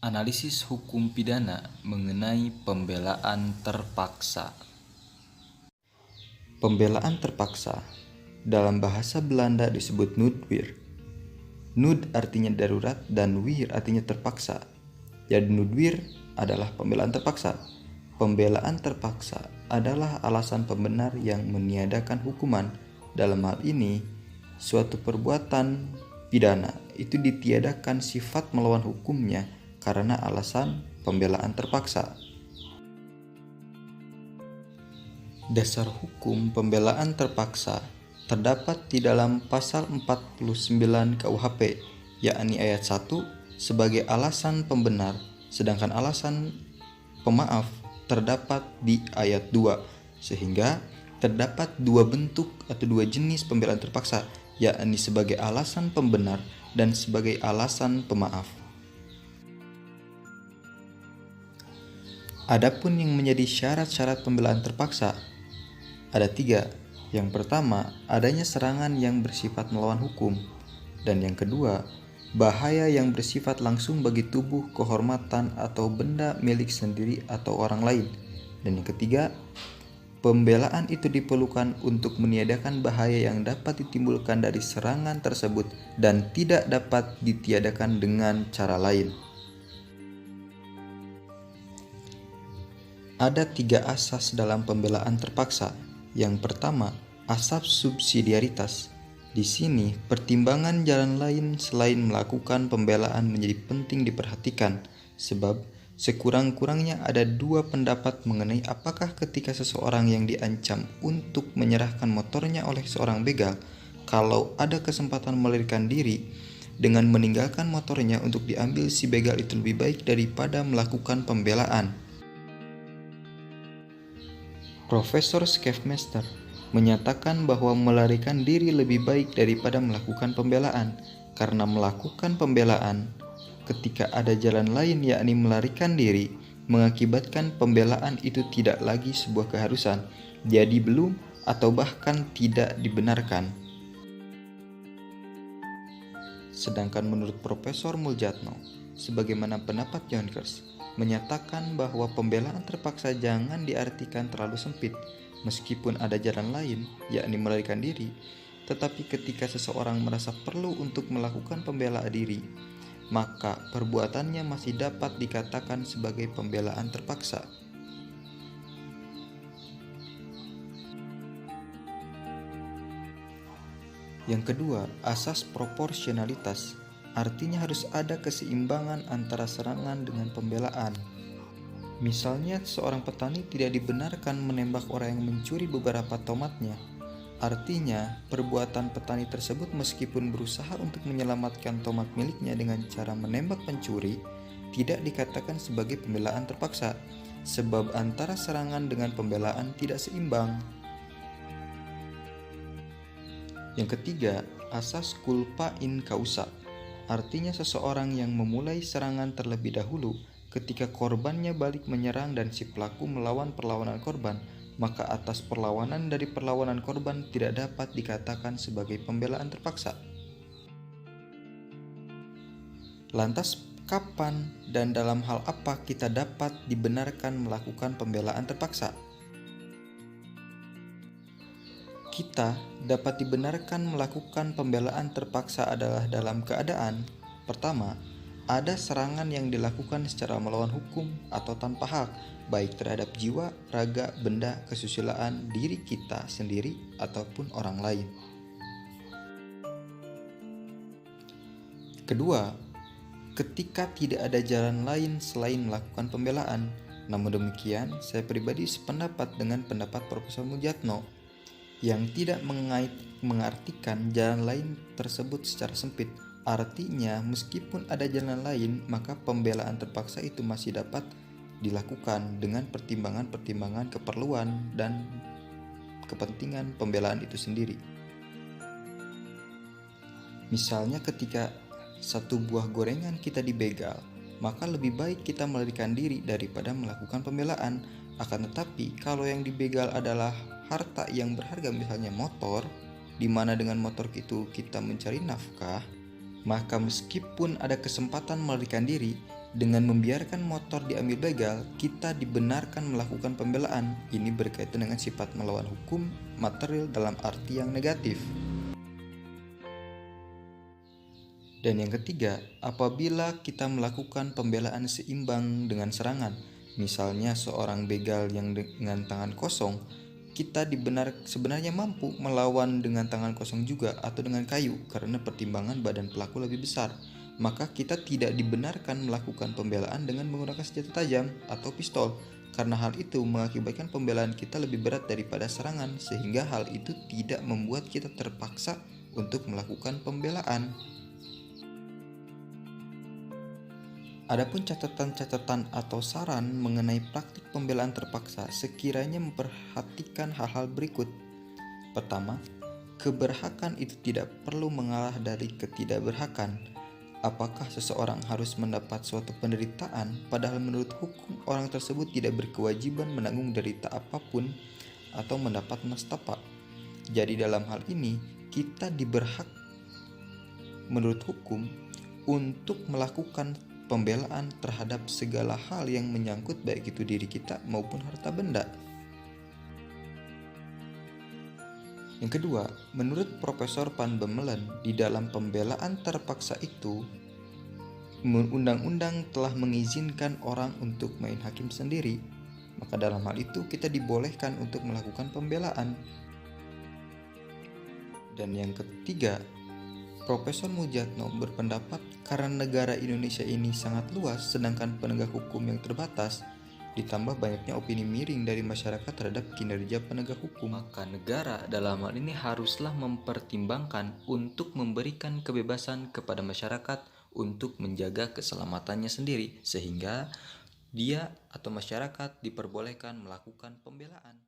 Analisis hukum pidana mengenai pembelaan terpaksa. Pembelaan terpaksa dalam bahasa Belanda disebut noodweer. Nood artinya darurat dan weer artinya terpaksa. Jadi noodweer adalah pembelaan terpaksa. Pembelaan terpaksa adalah alasan pembenar yang meniadakan hukuman. Dalam hal ini, suatu perbuatan pidana itu ditiadakan sifat melawan hukumnya karena alasan pembelaan terpaksa. Dasar hukum pembelaan terpaksa terdapat di dalam pasal 49 KUHP, yakni ayat 1 sebagai alasan pembenar, sedangkan alasan pemaaf terdapat di ayat 2, sehingga terdapat dua bentuk atau dua jenis pembelaan terpaksa, yakni sebagai alasan pembenar dan sebagai alasan pemaaf. Adapun yang menjadi syarat-syarat pembelaan terpaksa ada 3. Yang pertama, adanya serangan yang bersifat melawan hukum. Dan yang kedua, bahaya yang bersifat langsung bagi tubuh, kehormatan, atau benda milik sendiri atau orang lain. Dan yang ketiga, pembelaan itu diperlukan untuk meniadakan bahaya yang dapat ditimbulkan dari serangan tersebut dan tidak dapat ditiadakan dengan cara lain. Ada 3 asas dalam pembelaan terpaksa. Yang pertama, asas subsidiaritas. Di sini, pertimbangan jalan lain selain melakukan pembelaan menjadi penting diperhatikan, sebab sekurang-kurangnya ada 2 pendapat mengenai apakah ketika seseorang yang diancam untuk menyerahkan motornya oleh seorang begal, kalau ada kesempatan melarikan diri dengan meninggalkan motornya untuk diambil si begal itu lebih baik daripada melakukan pembelaan. Profesor Schaffmeister menyatakan bahwa melarikan diri lebih baik daripada melakukan pembelaan, karena melakukan pembelaan ketika ada jalan lain yakni melarikan diri mengakibatkan pembelaan itu tidak lagi sebuah keharusan, jadi belum atau bahkan tidak dibenarkan. Sedangkan menurut Profesor Muljatno, sebagaimana pendapat Jonkers, menyatakan bahwa pembelaan terpaksa jangan diartikan terlalu sempit, meskipun ada jalan lain, yakni melarikan diri, tetapi ketika seseorang merasa perlu untuk melakukan pembelaan diri, maka perbuatannya masih dapat dikatakan sebagai pembelaan terpaksa. Yang kedua, asas proporsionalitas. Artinya harus ada keseimbangan antara serangan dengan pembelaan. Misalnya seorang petani tidak dibenarkan menembak orang yang mencuri beberapa tomatnya. Artinya perbuatan petani tersebut meskipun berusaha untuk menyelamatkan tomat miliknya dengan cara menembak pencuri, tidak dikatakan sebagai pembelaan terpaksa, sebab antara serangan dengan pembelaan tidak seimbang. Yang ketiga, asas culpa in causa. Artinya seseorang yang memulai serangan terlebih dahulu ketika korbannya balik menyerang dan si pelaku melawan perlawanan korban, maka atas perlawanan dari perlawanan korban tidak dapat dikatakan sebagai pembelaan terpaksa. Lantas kapan dan dalam hal apa kita dapat dibenarkan melakukan pembelaan terpaksa? Kita dapat dibenarkan melakukan pembelaan terpaksa adalah dalam keadaan pertama, ada serangan yang dilakukan secara melawan hukum atau tanpa hak, baik terhadap jiwa, raga, benda, kesusilaan diri kita sendiri ataupun orang lain. Kedua, ketika tidak ada jalan lain selain melakukan pembelaan. Namun demikian, saya pribadi sependapat dengan pendapat Profesor Muljatno yang tidak mengartikan jalan lain tersebut secara sempit. Artinya, meskipun ada jalan lain, maka pembelaan terpaksa itu masih dapat dilakukan dengan pertimbangan-pertimbangan keperluan dan kepentingan pembelaan itu sendiri. Misalnya ketika satu buah gorengan kita dibegal, maka lebih baik kita melarikan diri daripada melakukan pembelaan. Akan tetapi, kalau yang dibegal adalah harta yang berharga, misalnya motor, di mana dengan motor itu kita mencari nafkah, Maka meskipun ada kesempatan melarikan diri, dengan membiarkan motor diambil begal, kita dibenarkan melakukan pembelaan. Ini berkaitan dengan sifat melawan hukum material dalam arti yang negatif. Dan yang ketiga, apabila kita melakukan pembelaan seimbang dengan serangan, misalnya seorang begal yang dengan tangan kosong, kita sebenarnya mampu melawan dengan tangan kosong juga atau dengan kayu karena pertimbangan badan pelaku lebih besar. Maka kita tidak dibenarkan melakukan pembelaan dengan menggunakan senjata tajam atau pistol, karena hal itu mengakibatkan pembelaan kita lebih berat daripada serangan, sehingga hal itu tidak membuat kita terpaksa untuk melakukan pembelaan. Adapun catatan-catatan atau saran mengenai praktik pembelaan terpaksa sekiranya memperhatikan hal-hal berikut. Pertama, keberhakan itu tidak perlu mengalah dari ketidakberhakan. Apakah seseorang harus mendapat suatu penderitaan, padahal menurut hukum orang tersebut tidak berkewajiban menanggung derita apapun atau mendapat nastapa. Jadi dalam hal ini, kita diberhak menurut hukum untuk melakukan pembelaan terhadap segala hal yang menyangkut baik itu diri kita maupun harta benda. Yang kedua, menurut Profesor Van Bemmelen, di dalam pembelaan terpaksa itu, undang-undang telah mengizinkan orang untuk main hakim sendiri. Maka dalam hal itu kita dibolehkan untuk melakukan pembelaan. Dan yang ketiga, Profesor Mujatno berpendapat karena negara Indonesia ini sangat luas sedangkan penegak hukum yang terbatas, ditambah banyaknya opini miring dari masyarakat terhadap kinerja penegak hukum, maka negara dalam hal ini haruslah mempertimbangkan untuk memberikan kebebasan kepada masyarakat untuk menjaga keselamatannya sendiri, sehingga dia atau masyarakat diperbolehkan melakukan pembelaan.